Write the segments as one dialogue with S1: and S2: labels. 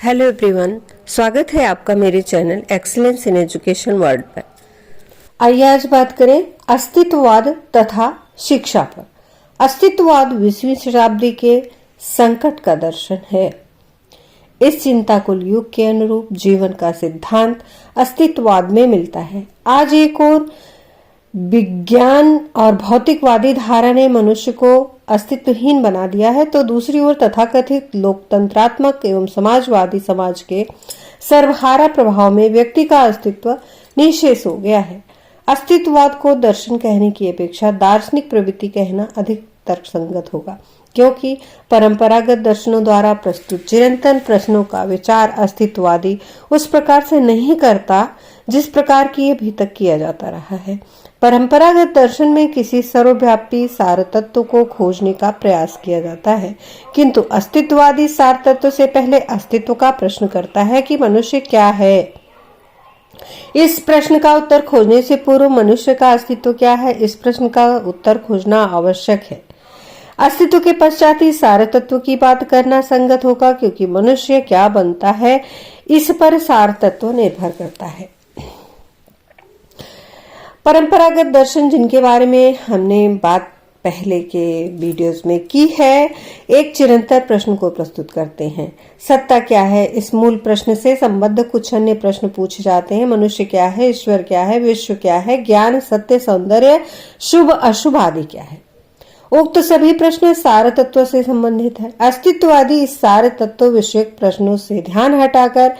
S1: Hello everyone, स्वागत है आपका मेरे channel excellence in education world पर। आइए आज बात करें अस्तित्ववाद तथा शिक्षा पर। अस्तित्ववाद 20वीं शताब्दी के संकट का दर्शन है। इस चिंताकुल युग के अनुरूप जीवन का सिद्धांत अस्तित्ववाद में मिलता है। आज एक और विज्ञान और भौतिकवादी धारा ने मनुष्य को अस्तित्वहीन बना दिया है, तो दूसरी ओर तथाकथित लोकतंत्रात्मक एवं समाजवादी समाज के सर्वहारा प्रभाव में व्यक्ति का अस्तित्व निःशेष हो गया है। अस्तित्ववाद को दर्शन कहने की अपेक्षा दार्शनिक प्रवृत्ति कहना अधिक तर्कसंगत होगा, क्योंकि परंपरागत दर्शनों द्वारा प्रस्तुत चिरंतन प्रश्नों का विचार अस्तित्ववादी उस प्रकार से नहीं करता जिस प्रकार की अभी तक किया जाता रहा है। परंपरागत दर्शन में किसी सर्वव्यापी सार तत्व को खोजने का प्रयास किया जाता है, किंतु अस्तित्ववादी सार तत्व से पहले अस्तित्व का प्रश्न करता है कि मनुष्य क्या है। इस प्रश्न का उत्तर खोजने से पूर्व मनुष्य का अस्तित्व क्या है, इस प्रश्न का उत्तर खोजना आवश्यक है। अस्तित्व के पश्चात ही सार तत्व की बात करना संगत होगा, क्योंकि मनुष्य क्या बनता है इस पर सार तत्व निर्भर करता है। परंपरागत दर्शन, जिनके बारे में हमने बात पहले के वीडियोस में की है, एक चिरंतर प्रश्न को प्रस्तुत करते हैं। सत्ता क्या है, इस मूल प्रश्न से संबद्ध कुछ अन्य प्रश्न पूछे जाते हैं। मनुष्य क्या है, ईश्वर क्या है, विश्व क्या है, ज्ञान, सत्य, सौंदर्य, शुभ अशुभ आदि क्या है। उक्त सभी प्रश्न सार तत्व से संबंधित है। अस्तित्ववादी इस सार तत्व विषयक प्रश्नों से ध्यान हटाकर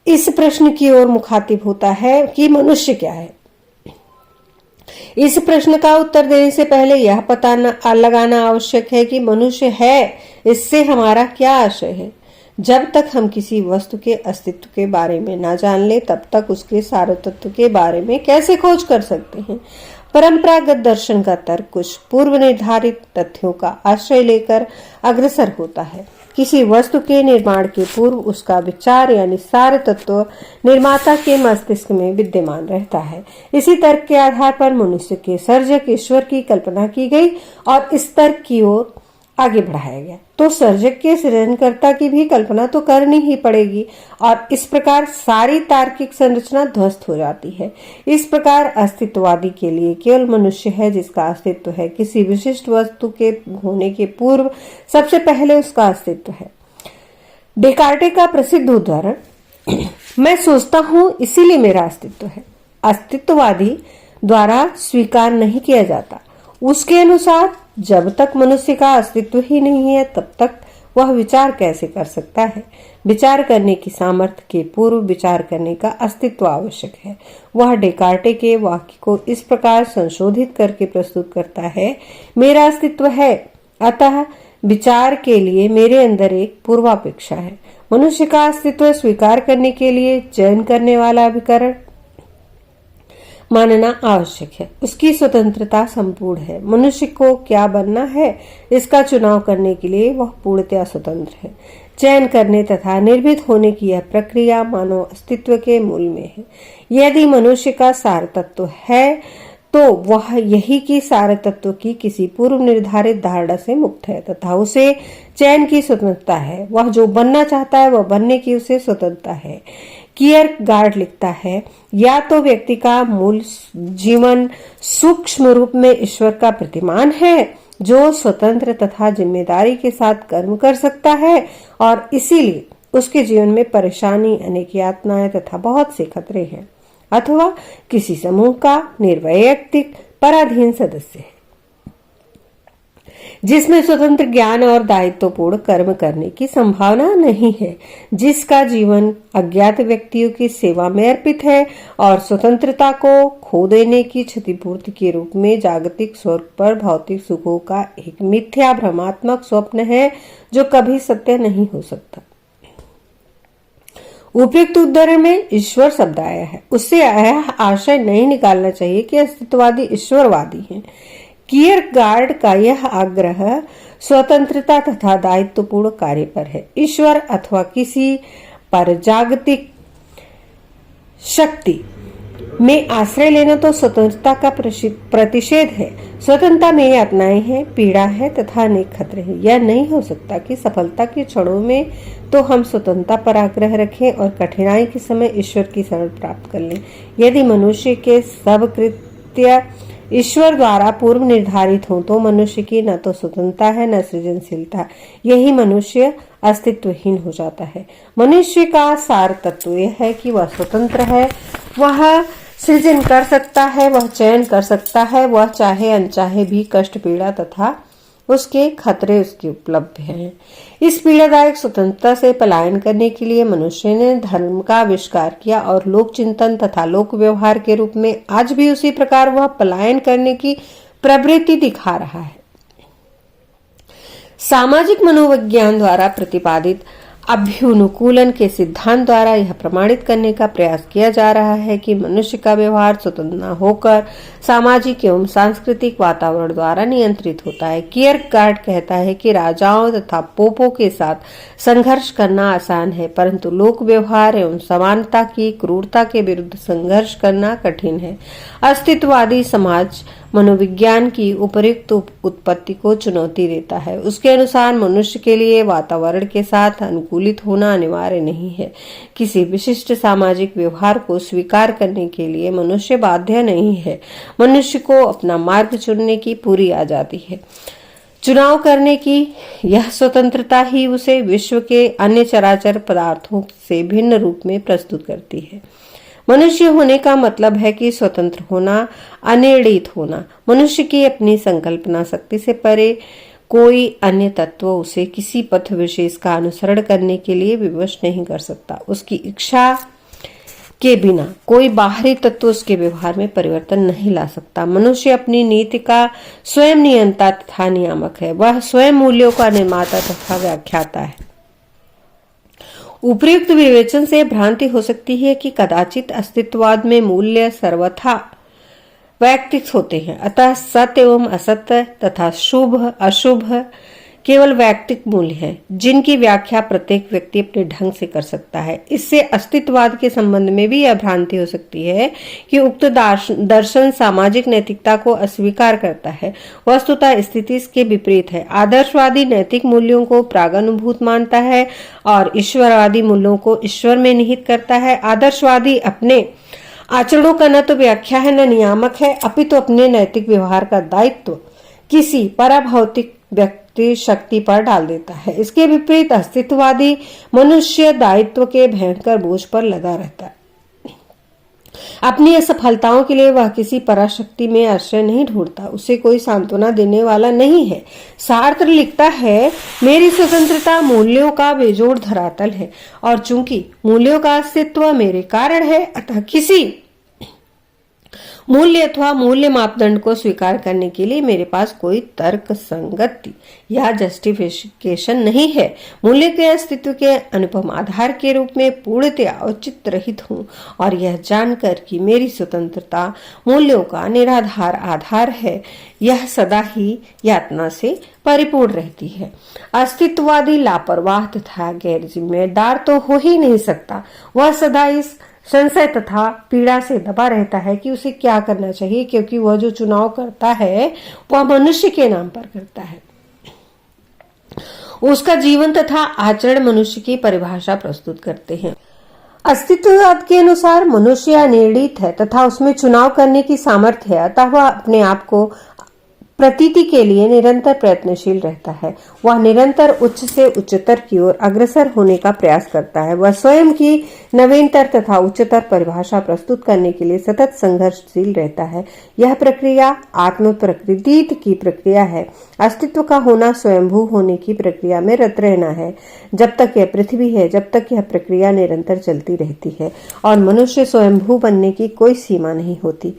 S1: इस प्रश्न की ओर मुखातिब होता है कि मनुष्य क्या है। इस प्रश्न का उत्तर देने से पहले यह पता लगाना आवश्यक है कि मनुष्य है, इससे हमारा क्या आशय है। जब तक हम किसी वस्तु के अस्तित्व के बारे में न जान ले, तब तक उसके सार तत्व के बारे में कैसे खोज कर सकते हैं। परंपरागत दर्शन का तर्क कुछ पूर्व निर्धारित तथ्यों का आश्रय लेकर अग्रसर होता है। किसी वस्तु के निर्माण के पूर्व उसका विचार यानी सार तत्व निर्माता के मस्तिष्क में विद्यमान रहता है। इसी तर्क के आधार पर मनुष्य के सर्जक ईश्वर की कल्पना की गई और इस तर्क की ओर आगे बढ़ाया गया, तो सर्जक के सृजनकर्ता की भी कल्पना तो करनी ही पड़ेगी, और इस प्रकार सारी तार्किक संरचना ध्वस्त हो जाती है। इस प्रकार अस्तित्ववादी के लिए केवल मनुष्य है जिसका अस्तित्व है। किसी विशिष्ट वस्तु के होने के पूर्व सबसे पहले उसका अस्तित्व है। डेकार्टे का प्रसिद्ध उदाहरण, मैं सोचता हूँ इसीलिए मेरा अस्तित्व है, अस्तित्ववादी द्वारा स्वीकार नहीं किया जाता। उसके अनुसार जब तक मनुष्य का अस्तित्व ही नहीं है, तब तक वह विचार कैसे कर सकता है। विचार करने की सामर्थ्य के पूर्व विचार करने का अस्तित्व आवश्यक है। वह डेकार्टे के वाक्य को इस प्रकार संशोधित करके प्रस्तुत करता है, मेरा अस्तित्व है, अतः विचार के लिए मेरे अंदर एक पूर्वापेक्षा है। मनुष्य का अस्तित्व स्वीकार करने के लिए चयन करने वाला अभिकरण मानना आवश्यक है। उसकी स्वतंत्रता संपूर्ण है। मनुष्य को क्या बनना है, इसका चुनाव करने के लिए वह पूर्णतया स्वतंत्र है। चयन करने तथा निर्भीत होने की यह प्रक्रिया मानव अस्तित्व के मूल में है। यदि मनुष्य का सार तत्व है, तो वह यही की सार तत्व की किसी पूर्व निर्धारित धारणा से मुक्त है तथा उसे चयन की स्वतंत्रता है। वह जो बनना चाहता है वह बनने की उसे स्वतंत्रता है। कियरगार्ड लिखता है, या तो व्यक्ति का मूल जीवन सूक्ष्म रूप में ईश्वर का प्रतिमान है, जो स्वतंत्र तथा जिम्मेदारी के साथ कर्म कर सकता है और इसीलिए उसके जीवन में परेशानी, अनेक यातनाएं तथा बहुत से खतरे हैं, अथवा किसी समूह का निर्वैयक्तिक पराधीन सदस्य है, जिसमें स्वतंत्र ज्ञान और दायित्वपूर्ण कर्म करने की संभावना नहीं है, जिसका जीवन अज्ञात व्यक्तियों की सेवा में अर्पित है और स्वतंत्रता को खो देने की क्षतिपूर्ति के रूप में जागतिक स्वर्ग पर भौतिक सुखों का एक मिथ्या भ्रमात्मक स्वप्न है, जो कभी सत्य नहीं हो सकता। उपयुक्त उदाहरण में ईश्वर शब्द आया है, उससे यह आशय नहीं निकालना चाहिए कि अस्तित्ववादी ईश्वरवादी हैं। कियरगार्ड का यह आग्रह स्वतंत्रता तथा दायित्वपूर्ण कार्य पर है। ईश्वर अथवा किसी पर जागतिक शक्ति में आश्रय लेना तो स्वतंत्रता का प्रतिषेध है। स्वतंत्रता में यातनाएं हैं, पीड़ा है तथा अनेक खतरे हैं। यह नहीं हो सकता कि सफलता के क्षणों में तो हम स्वतंत्रता पर आग्रह रखें और कठिनाई के समय ईश्वर की शरण प्राप्त कर लें। यदि मनुष्य के सब कृत्य ईश्वर द्वारा पूर्व निर्धारित हो तो मनुष्य की न तो स्वतंत्रता है न सृजनशीलता। यही मनुष्य अस्तित्वहीन हो जाता है। मनुष्य का सार तत्व यह है कि वह स्वतंत्र है, वह सृजन कर सकता है, वह चयन कर सकता है, वह चाहे अनचाहे भी कष्ट पीड़ा तथा उसके खतरे उसके उपलब्ध हैं। इस पीड़ादायक स्वतंत्रता से पलायन करने के लिए मनुष्य ने धर्म का आविष्कार किया और लोक चिंतन तथा लोक व्यवहार के रूप में आज भी उसी प्रकार वह पलायन करने की प्रवृत्ति दिखा रहा है। सामाजिक मनोविज्ञान द्वारा प्रतिपादित अभ्युनुकूलन के सिद्धांत द्वारा यह प्रमाणित करने का प्रयास किया जा रहा है कि मनुष्य का व्यवहार स्वतंत्र न होकर सामाजिक एवं सांस्कृतिक वातावरण द्वारा नियंत्रित होता है। कियरगार्ड कहता है कि राजाओं तथा पोपों के साथ संघर्ष करना आसान है, परंतु लोक व्यवहार एवं समानता की क्रूरता के विरुद्ध संघर्ष करना कठिन है। अस्तित्ववादी समाज मनोविज्ञान की उपयुक्त उत्पत्ति को चुनौती देता है। उसके अनुसार मनुष्य के लिए वातावरण के साथ अनुकूलित होना अनिवार्य नहीं है। किसी विशिष्ट सामाजिक व्यवहार को स्वीकार करने के लिए मनुष्य बाध्य नहीं है। मनुष्य को अपना मार्ग चुनने की पूरी आजादी है। चुनाव करने की यह स्वतंत्रता ही उसे विश्व के अन्य चराचर पदार्थों से भिन्न रूप में प्रस्तुत करती है। मनुष्य होने का मतलब है कि स्वतंत्र होना, अनिर्णित होना। मनुष्य की अपनी संकल्पना शक्ति से परे कोई अन्य तत्व उसे किसी पथ विशेष का अनुसरण करने के लिए विवश नहीं कर सकता। उसकी इच्छा के बिना कोई बाहरी तत्व उसके व्यवहार में परिवर्तन नहीं ला सकता। मनुष्य अपनी नीति का स्वयं नियंता तथा नियामक है। वह स्वयं मूल्यों का निर्माता तथा व्याख्याता है। उपयुक्त विवेचन से भ्रांति हो सकती है कि कदाचित अस्तित्ववाद में मूल्य सर्वथा वैयक्तिक होते हैं, अतः सत्य एवं असत्य तथा शुभ अशुभ केवल वैयक्तिक मूल्य हैं, जिनकी व्याख्या प्रत्येक व्यक्ति अपने ढंग से कर सकता है। इससे अस्तित्ववाद के संबंध में भी यह भ्रांति हो सकती है कि उक्त दर्शन सामाजिक नैतिकता को अस्वीकार करता है। वस्तुतः स्थिति इसके विपरीत है। आदर्शवादी नैतिक मूल्यों को प्रागनुभूत मानता है और ईश्वरवादी मूल्यों को ईश्वर में निहित करता है। आदर्शवादी अपने आचरणों का न तो व्याख्या है न नियामक है, अपितु अपने नैतिक व्यवहार का दायित्व किसी पराभौतिक व्यक्ति शक्ति पर डाल देता है। इसके विपरीत अस्तित्ववादी मनुष्य दायित्व के भयंकर बोझ पर लदा रहता है। अपनी असफलताओं के लिए वह किसी पराशक्ति में आश्रय नहीं ढूंढता, उसे कोई सांत्वना देने वाला नहीं है। सार्त्र लिखता है, मेरी स्वतंत्रता मूल्यों का बेजोड़ धरातल है और चूंकि मूल्यों का अस्तित्व मेरे कारण है, अतः किसी मूल्य अथवा मूल्य मापदंड को स्वीकार करने के लिए मेरे पास कोई तर्क संगति या जस्टिफिकेशन नहीं है। मूल्य के अस्तित्व के अनुपम आधार के रूप में पूर्णतया औचित्य रहित हूँ और यह जानकर कि मेरी स्वतंत्रता मूल्यों का निराधार आधार है, यह सदा ही यातना से परिपूर्ण रहती है। अस्तित्ववादी लापरवाह तथा गैर जिम्मेदार तो हो ही नहीं सकता। वह सदा इस संशय तथा पीड़ा से दबा रहता है कि उसे क्या करना चाहिए, क्योंकि वह जो चुनाव करता है वह मनुष्य के नाम पर करता है। उसका जीवन तथा आचरण मनुष्य की परिभाषा प्रस्तुत करते हैं। अस्तित्ववाद के अनुसार मनुष्य निर्णीत है तथा उसमें चुनाव करने की सामर्थ्य है, अतः वह अपने आप को प्रतीति के लिए निरंतर प्रयत्नशील रहता है। वह निरंतर उच्च से उच्चतर की ओर अग्रसर होने का प्रयास करता है। वह स्वयं की नवीनतर तथा उच्चतर परिभाषा प्रस्तुत करने के लिए सतत संघर्षशील रहता है। यह प्रक्रिया आत्म प्रकृति की प्रक्रिया है। अस्तित्व का होना स्वयंभू होने की प्रक्रिया में रत रहना है। जब तक यह पृथ्वी है, जब तक यह प्रक्रिया निरंतर चलती रहती है और मनुष्य स्वयंभू बनने की कोई सीमा नहीं होती।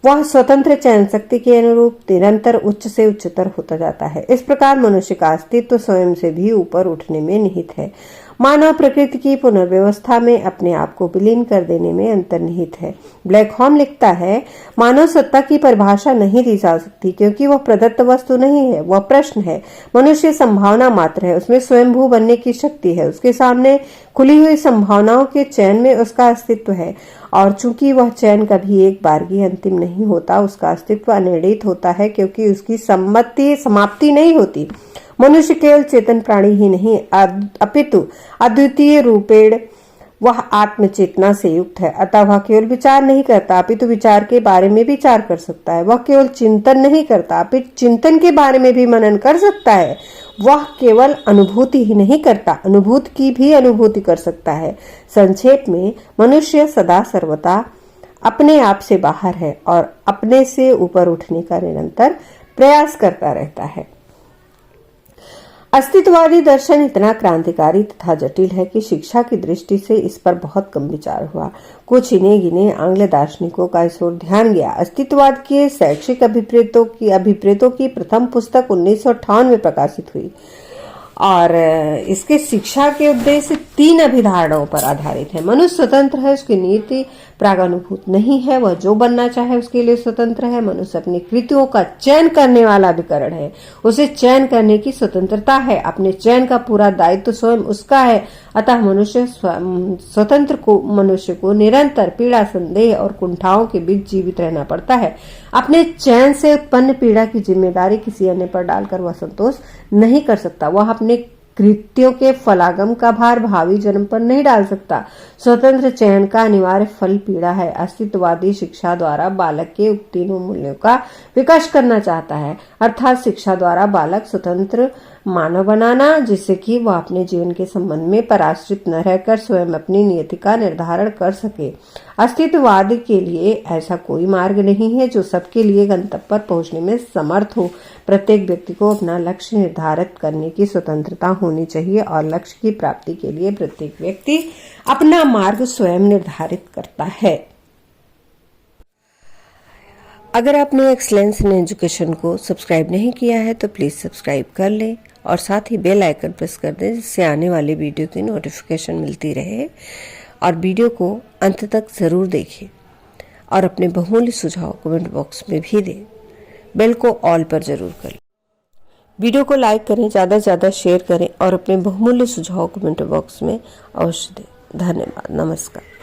S1: वह स्वतंत्र चयन शक्ति के अनुरूप निरंतर उच्च से उच्चतर होता जाता है। इस प्रकार मनुष्य का अस्तित्व स्वयं से भी ऊपर उठने में निहित है। मानव प्रकृति की पुनर्व्यवस्था में अपने आप को विलीन कर देने में अंतर्निहित है। ब्लैक होम लिखता है, मानव सत्ता की परिभाषा नहीं दी जा सकती क्योंकि वह प्रदत्त वस्तु नहीं है, वह प्रश्न है। मनुष्य संभावना मात्र है, उसमें स्वयंभू बनने की शक्ति है, उसके सामने खुली हुई संभावनाओं के चयन में उसका अस्तित्व है और चूंकि वह चयन कभी एक बारगी अंतिम नहीं होता, उसका अस्तित्व अनिर्णित होता है क्योंकि उसकी समाप्ति नहीं होती। मनुष्य केवल चेतन प्राणी ही नहीं अपितु अद्वितीय रूपेण वह आत्म चेतना से युक्त है। अतः वह केवल विचार नहीं करता अपितु विचार के बारे में विचार कर सकता है। वह केवल चिंतन नहीं करता अपितु चिंतन के बारे में भी मनन कर सकता है। वह केवल अनुभूति ही नहीं करता, अनुभूति की भी अनुभूति कर सकता है। संक्षेप में मनुष्य सदा सर्वदा अपने आप से बाहर है और अपने से ऊपर उठने का निरंतर प्रयास करता रहता है। अस्तित्ववादी दर्शन इतना क्रांतिकारी तथा जटिल है कि शिक्षा की दृष्टि से इस पर बहुत कम विचार हुआ। कुछ इन्हें गिने आंग्ल दार्शनिकों का इस ओर ध्यान गया। अस्तित्ववाद के शैक्षिक अभिप्रेतों की प्रथम पुस्तक 1958 में प्रकाशित हुई और इसके शिक्षा के उद्देश्य 3 अभिधारणाओं पर आधारित है। मनुष्य स्वतंत्र है, उसकी नीति प्रागानुभूत नहीं है, वह जो बनना चाहे उसके लिए स्वतंत्र है। मनुष्य अपनी कृतियों का चयन करने वाला अधिकरण है, उसे चयन करने की स्वतंत्रता है, अपने चयन का पूरा दायित्व स्वयं उसका है। अतः मनुष्य को निरंतर पीड़ा, संदेह और कुंठाओं के बीच जीवित रहना पड़ता है। अपने चयन से उत्पन्न पीड़ा की जिम्मेदारी किसी अन्य पर डालकर वह संतोष नहीं कर सकता। वह अपने कृत्यों के फलागम का भार भावी जन्म पर नहीं डाल सकता। स्वतंत्र चयन का अनिवार्य फल पीड़ा है। अस्तित्ववादी शिक्षा द्वारा बालक के उक्त तीनों मूल्यों का विकास करना चाहता है, अर्थात शिक्षा द्वारा बालक स्वतंत्र मानव बनाना, जिससे कि वह अपने जीवन के संबंध में पराश्रित न रहकर स्वयं अपनी नियति का निर्धारण कर सके। अस्तित्ववाद के लिए ऐसा कोई मार्ग नहीं है जो सबके लिए गंतव्य पर पहुंचने में समर्थ हो। प्रत्येक व्यक्ति को अपना लक्ष्य निर्धारित करने की स्वतंत्रता होनी चाहिए और लक्ष्य की प्राप्ति के लिए प्रत्येक व्यक्ति अपना मार्ग स्वयं निर्धारित करता है। अगर आपने एक्सलेंस इन एजुकेशन को सब्सक्राइब नहीं किया है तो प्लीज सब्सक्राइब कर लें और साथ ही बेल आइकन प्रेस कर दें, जिससे आने वाली वीडियो की नोटिफिकेशन मिलती रहे। और वीडियो को अंत तक जरूर देखें और अपने बहुमूल्य सुझाव कमेंट बॉक्स में भी दें। बेल को ऑल पर जरूर करें। वीडियो को लाइक करें, ज़्यादा से ज़्यादा शेयर करें और अपने बहुमूल्य सुझाव कमेंट बॉक्स में अवश्य दें। धन्यवाद। नमस्कार।